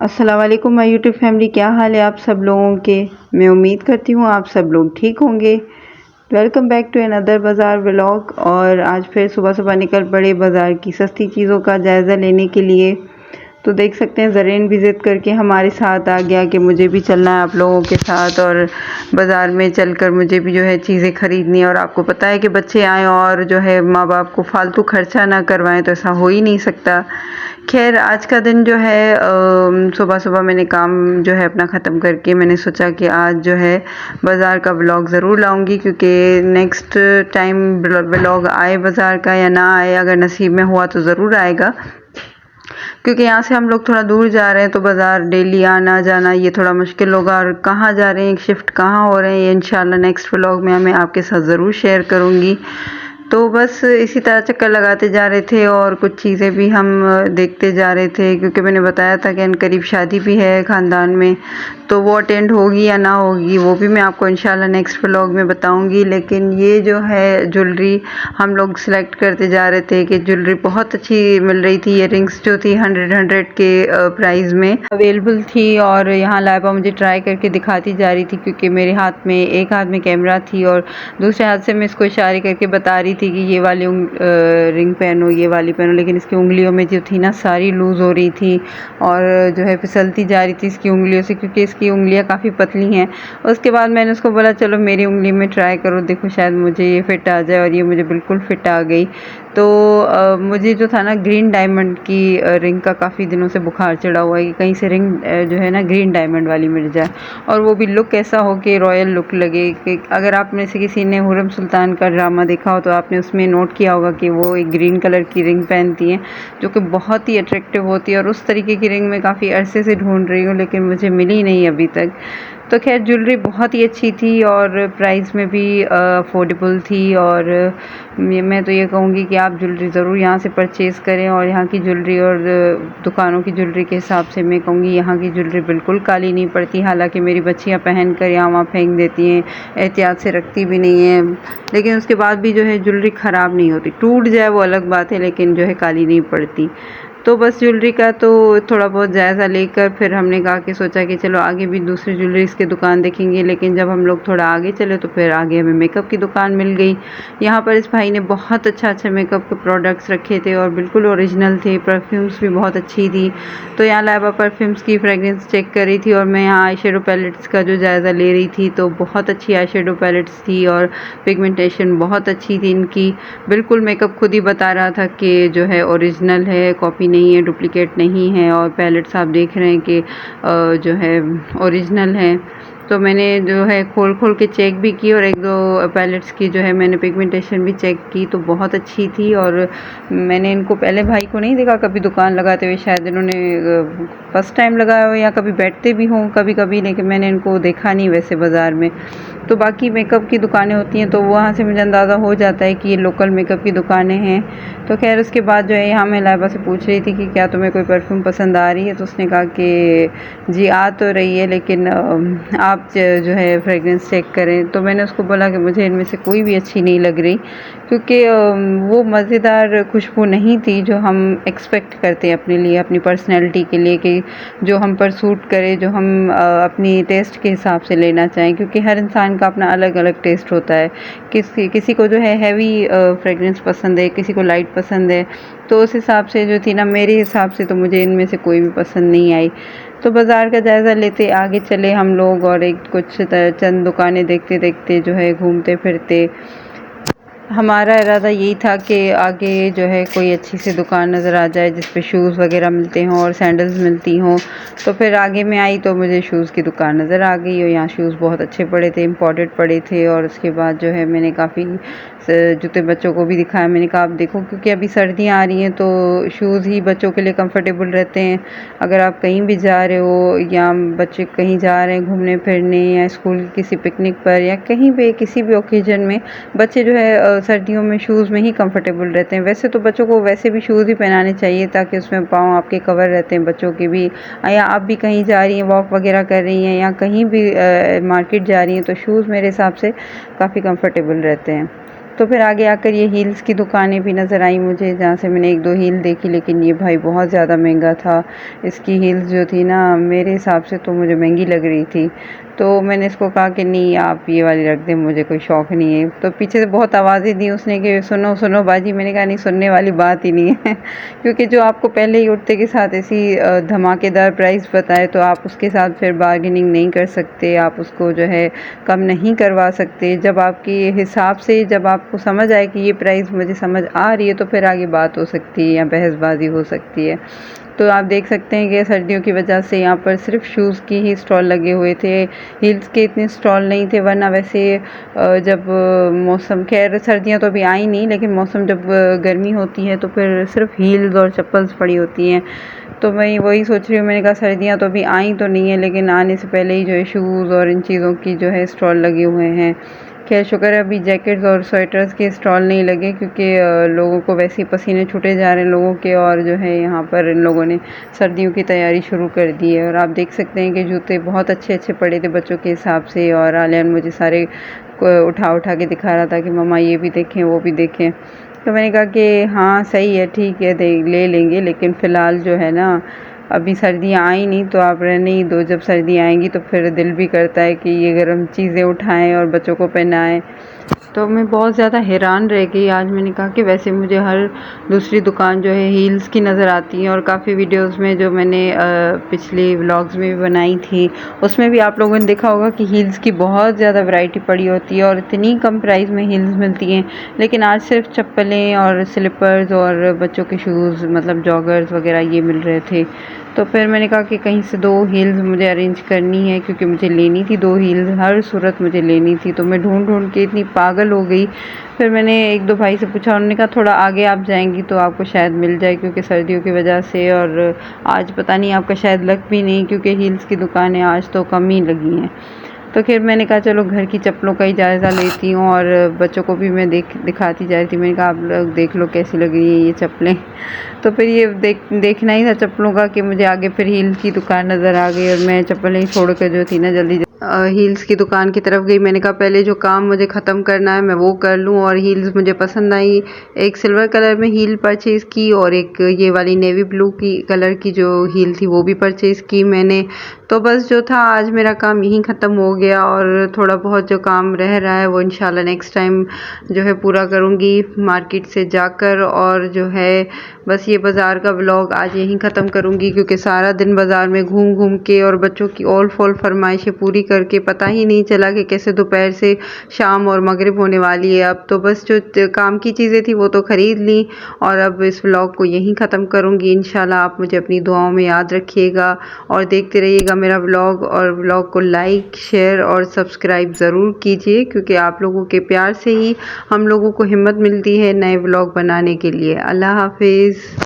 अस्सलाम वालेकुम my YouTube family, क्या हाल है आप सब लोगों के। मैं उम्मीद करती हूँ आप सब लोग ठीक होंगे। वेलकम बैक टू अनदर बाज़ार व्लॉग। और आज फिर सुबह सुबह निकल पड़े बाज़ार की सस्ती चीज़ों का जायज़ा लेने के लिए। तो देख सकते हैं ज़रीन भी ज़िद करके हमारे साथ आ गया कि मुझे भी चलना है आप लोगों के साथ, और बाज़ार में चलकर मुझे भी जो है चीज़ें ख़रीदनी है। और आपको पता है कि बच्चे आएँ और जो है माँ बाप को फालतू खर्चा ना करवाएं, तो ऐसा हो ही नहीं सकता। खैर आज का दिन जो है सुबह सुबह मैंने काम जो है अपना ख़त्म करके मैंने सोचा कि आज जो है बाज़ार का व्लॉग ज़रूर लाऊंगी, क्योंकि नेक्स्ट टाइम व्लॉग आए बाज़ार का या ना आए, अगर नसीब में हुआ तो ज़रूर आएगा। क्योंकि यहाँ से हम लोग थोड़ा दूर जा रहे हैं तो बाज़ार डेली आना जाना ये थोड़ा मुश्किल होगा। और कहाँ जा रहे हैं, शिफ्ट कहाँ हो रहे हैं, ये इंशाल्लाह नेक्स्ट व्लॉग में मैं आपके साथ ज़रूर शेयर करूँगी। तो बस इसी तरह चक्कर लगाते जा रहे थे और कुछ चीज़ें भी हम देखते जा रहे थे, क्योंकि मैंने बताया था कि इनकरीब शादी भी है ख़ानदान में, तो वो अटेंड होगी या ना होगी वो भी मैं आपको इंशाल्लाह नेक्स्ट व्लॉग में बताऊंगी। लेकिन ये जो है ज्वेलरी हम लोग सिलेक्ट करते जा रहे थे कि ज्वेलरी बहुत अच्छी मिल रही थी। इयररिंग्स जो थी 100 के प्राइस में अवेलेबल थी, और यहाँ लाइबा मुझे ट्राई करके दिखाती जा रही थी, क्योंकि मेरे हाथ में एक हाथ में कैमरा थी और दूसरे हाथ से मैं इसको इशारे करके बता रही थी कि ये वाली रिंग पहनो, ये वाली पहनो। लेकिन इसकी उंगलियों में जो थी ना सारी लूज़ हो रही थी और जो है फिसलती जा रही थी इसकी उंगलियों से, क्योंकि इसकी उंगलियां काफ़ी पतली हैं। उसके बाद मैंने उसको बोला चलो मेरी उंगली में ट्राई करो, देखो शायद मुझे ये फिट आ जाए, और ये मुझे बिल्कुल फिट आ गई। तो मुझे जो था ना ग्रीन डायमंड की रिंग का काफ़ी दिनों से बुखार चढ़ा हुआ है कि कहीं से रिंग जो है ना ग्रीन डायमंड वाली मिल जाए, और वो भी लुक ऐसा हो कि रॉयल लुक लगे। कि अगर आप में से किसी ने हुर्रम सुल्तान का ड्रामा देखा हो तो आपने उसमें नोट किया होगा कि वो एक ग्रीन कलर की रिंग पहनती हैं जो कि बहुत ही अट्रैक्टिव होती है। और उस तरीके की रिंग मैं काफ़ी अरसे से ढूंढ रही हूँ लेकिन मुझे मिली नहीं अभी तक। तो खैर ज्वेलरी बहुत ही अच्छी थी और प्राइस में भी अफोर्डेबल थी। और मैं तो ये कहूँगी कि आप ज्वेलरी ज़रूर यहाँ से परचेज़ करें। और यहाँ की ज्वेलरी और दुकानों की ज्वेलरी के हिसाब से मैं कहूँगी यहाँ की ज्वेलरी बिल्कुल काली नहीं पड़ती। हालांकि मेरी बच्चियाँ पहन कर यहाँ वहाँ फेंक देती हैं, एहतियात से रखती भी नहीं हैं, लेकिन उसके बाद भी जो है ज्वेलरी ख़राब नहीं होती। टूट जाए वो अलग बात है, लेकिन जो है काली नहीं पड़ती। तो बस ज्वेलरी का तो थोड़ा बहुत जायज़ा लेकर फिर हमने कहा कि सोचा कि चलो आगे भी दूसरी ज्वेलरीज़ की दुकान देखेंगे। लेकिन जब हम लोग थोड़ा आगे चले तो फिर आगे हमें मेकअप की दुकान मिल गई। यहाँ पर इस भाई ने बहुत अच्छा मेकअप के प्रोडक्ट्स रखे थे और बिल्कुल ओरिजिनल थे। परफ्यूम्स भी बहुत अच्छी थी। तो यहाँ लाइबा परफ्यूम्स की फ्रेगरेंस चेक कर रही थी और मैं यहाँ आई शेडो पैलेट्स का जो जायज़ा ले रही थी। तो बहुत अच्छी आई शेडो पैलेट्स थी और पिगमेंटेशन बहुत अच्छी थी इनकी। बिल्कुल मेकअप खुद ही बता रहा था कि जो है ओरिजिनल है, कॉपी नहीं है, डुप्लीकेट नहीं है। और पैलेट्स आप देख रहे हैं कि जो है ओरिजिनल है। तो मैंने जो है खोल के चेक भी की और एक दो पैलेट्स की जो है मैंने पिगमेंटेशन भी चेक की, तो बहुत अच्छी थी। और मैंने इनको पहले भाई को नहीं देखा कभी दुकान लगाते हुए, शायद इन्होंने फर्स्ट टाइम लगाया हो या कभी बैठते भी हों कभी कभी, लेकिन मैंने इनको देखा नहीं वैसे बाज़ार में। तो बाकी मेकअप की दुकानें होती हैं तो वहाँ से मुझे अंदाज़ा हो जाता है कि ये लोकल मेकअप की दुकानें हैं। तो खैर उसके बाद जो है यहाँ मैं लाइबा से पूछ रही थी कि क्या तुम्हें कोई परफ्यूम पसंद आ रही है, तो उसने कहा कि जी आ तो रही है, लेकिन आप जो है फ्रेगरेंस चेक करें। तो मैंने उसको बोला कि मुझे इनमें से कोई भी अच्छी नहीं लग रही, क्योंकि वो मज़ेदार खुशबू नहीं थी जो हम एक्सपेक्ट करते हैं अपने लिए, अपनी पर्सनैलिटी के लिए, कि जो हम पर सूट करे, जो हम अपनी टेस्ट के हिसाब से लेना चाहें। क्योंकि हर इंसान का अपना अलग अलग टेस्ट होता है। किसी को जो है हैवी फ्रेगरेंस पसंद है, किसी को लाइट पसंद है। तो उस हिसाब से जो थी ना मेरे हिसाब से तो मुझे इनमें से कोई भी पसंद नहीं आई। तो बाज़ार का जायज़ा लेते आगे चले हम लोग और एक कुछ चंद दुकानें देखते देखते जो है घूमते फिरते हमारा इरादा यही था कि आगे जो है कोई अच्छी सी दुकान नज़र आ जाए जिस पे शूज़ वगैरह मिलते हों और सैंडल्स मिलती हों। तो फिर आगे में आई तो मुझे शूज़ की दुकान नज़र आ गई और यहाँ शूज़ बहुत अच्छे पड़े थे, इम्पोर्टेड पड़े थे। और उसके बाद जो है मैंने काफ़ी जूते बच्चों को भी दिखाया। मैंने कहा आप देखो, क्योंकि अभी सर्दियाँ आ रही हैं तो शूज़ ही बच्चों के लिए कंफर्टेबल रहते हैं। अगर आप कहीं भी जा रहे हो या बच्चे कहीं जा रहे हैं घूमने फिरने या स्कूल की किसी पिकनिक पर या कहीं पे किसी भी ओकेजन में, बच्चे जो है सर्दियों में शूज़ में ही कंफर्टेबल रहते हैं। वैसे तो बच्चों को वैसे भी शूज़ ही पहनाने चाहिए ताकि उसमें पाँव आपके कवर रहते हैं बच्चों के भी। या आप भी कहीं जा रही हैं, वॉक वगैरह कर रही हैं या कहीं भी मार्केट जा रही हैं, तो शूज़ मेरे हिसाब से काफ़ी कंफर्टेबल रहते हैं। तो फिर आगे आकर ये हील्स की दुकानें भी नज़र आई मुझे, जहाँ से मैंने 1-2 हील देखी, लेकिन ये भाई बहुत ज़्यादा महंगा था। इसकी हील्स जो थी ना, मेरे हिसाब से तो मुझे महंगी लग रही थी। तो मैंने इसको कहा कि नहीं, आप ये वाली रख दें, मुझे कोई शौक़ नहीं है। तो पीछे से बहुत आवाज़ें दी उसने कि सुनो सुनो बाजी। मैंने कहा नहीं, सुनने वाली बात ही नहीं है क्योंकि जो आपको पहले ही उठते के साथ ऐसी धमाकेदार प्राइस बताए तो आप उसके साथ फिर बार्गेनिंग नहीं कर सकते, आप उसको जो है कम नहीं करवा सकते। जब आपके हिसाब से, जब आपको समझ आए कि ये प्राइस मुझे समझ आ रही है, तो फिर आगे बात हो सकती है या बहसबाजी हो सकती है। तो आप देख सकते हैं कि सर्दियों की वजह से यहाँ पर सिर्फ शूज़ की ही स्टॉल लगे हुए थे, हील्स के इतने स्टॉल नहीं थे। वरना वैसे जब मौसम, खैर सर्दियाँ तो अभी आई नहीं, लेकिन मौसम जब गर्मी होती है तो फिर सिर्फ हील्स और चप्पल्स पड़ी होती हैं। तो मैं वही सोच रही हूँ, मैंने कहा सर्दियाँ तो अभी आई तो नहीं है, लेकिन आने से पहले ही जो है शूज़ और इन चीज़ों की जो है स्टॉल लगे हुए हैं। खैर शुक्र है अभी जैकेट्स और स्वेटर्स के स्टॉल नहीं लगे, क्योंकि लोगों को वैसे ही पसीने छूटे जा रहे हैं लोगों के, और जो है यहाँ पर इन लोगों ने सर्दियों की तैयारी शुरू कर दी है। और आप देख सकते हैं कि जूते बहुत अच्छे अच्छे पड़े थे बच्चों के हिसाब से, और आलियान मुझे सारे उठा उठा के दिखा रहा था कि मम्मा ये भी देखें वो भी देखें। तो मैंने कहा कि हाँ सही है, ठीक है, ले लेंगे, लेकिन फ़िलहाल जो है ना, अभी सर्दियाँ आई नहीं तो आप रहने ही दो। जब सर्दी आएंगी तो फिर दिल भी करता है कि ये गर्म चीज़ें उठाएं और बच्चों को पहनाएं। तो मैं बहुत ज़्यादा हैरान रह गई आज। मैंने कहा कि वैसे मुझे हर दूसरी दुकान जो है हील्स की नज़र आती है, और काफ़ी वीडियोस में जो मैंने पिछले व्लॉग्स में भी बनाई थी, उसमें भी आप लोगों ने देखा होगा कि हील्स की बहुत ज़्यादा वैरायटी पड़ी होती है और इतनी कम प्राइस में हील्स मिलती हैं। लेकिन आज सिर्फ चप्पलें और स्लीपर्स और बच्चों के शूज़, मतलब जॉगर्स वगैरह, ये मिल रहे थे। तो फिर मैंने कहा कि कहीं से 2 हील्स मुझे अरेंज करनी है, क्योंकि मुझे लेनी थी 2 हील्स, हर सूरत मुझे लेनी थी। तो मैं ढूंढ के इतनी पागल हो गई। फिर मैंने 1-2 भाई से पूछा, उन्होंने कहा थोड़ा आगे आप जाएंगी तो आपको शायद मिल जाए, क्योंकि सर्दियों की वजह से। और आज पता नहीं, आपका शायद लक भी नहीं, क्योंकि हील्स की दुकानें आज तो कम ही लगी हैं। तो फिर मैंने कहा चलो घर की चप्पलों का ही जायज़ा लेती हूँ, और बच्चों को भी मैं दिखाती जा रही थी। मैंने कहा आप लोग देख लो कैसी लग रही है ये चप्पलें। तो फिर ये देखना ही था चप्पलों का, कि मुझे आगे फिर हील की दुकान नज़र आ गई, और मैं चप्पलें छोड़ कर जो थी ना जल्दी हील्स की दुकान की तरफ गई। मैंने कहा पहले जो काम मुझे ख़त्म करना है मैं वो कर लूँ। और हील्स मुझे पसंद आई, एक सिल्वर कलर में हील परचेज़ की, और एक ये वाली नेवी ब्लू की कलर की जो हील थी वो भी परचेज़ की मैंने। तो बस जो था आज मेरा काम यहीं ख़त्म हो गया, और थोड़ा बहुत जो काम रह रहा है वो इंशाल्लाह नेक्स्ट टाइम जो है पूरा करूँगी मार्केट से जाकर। और जो है बस ये बाज़ार का व्लॉग आज यहीं ख़त्म करूँगी, क्योंकि सारा दिन बाज़ार में घूम घूम के और बच्चों की ऑल फॉल फरमाइशें पूरी करके पता ही नहीं चला कि कैसे दोपहर से शाम और मगरिब होने वाली है। अब तो बस जो काम की चीज़ें थी वो तो ख़रीद ली, और अब इस व्लॉग को यहीं ख़त्म करूँगी। इंशाल्लाह आप मुझे अपनी दुआओं में याद रखिएगा और देखते रहिएगा मेरा व्लॉग, और व्लॉग को लाइक, शेयर और सब्सक्राइब ज़रूर कीजिए, क्योंकि आप लोगों के प्यार से ही हम लोगों को हिम्मत मिलती है नए व्लॉग बनाने के लिए। अल्लाह हाफिज़।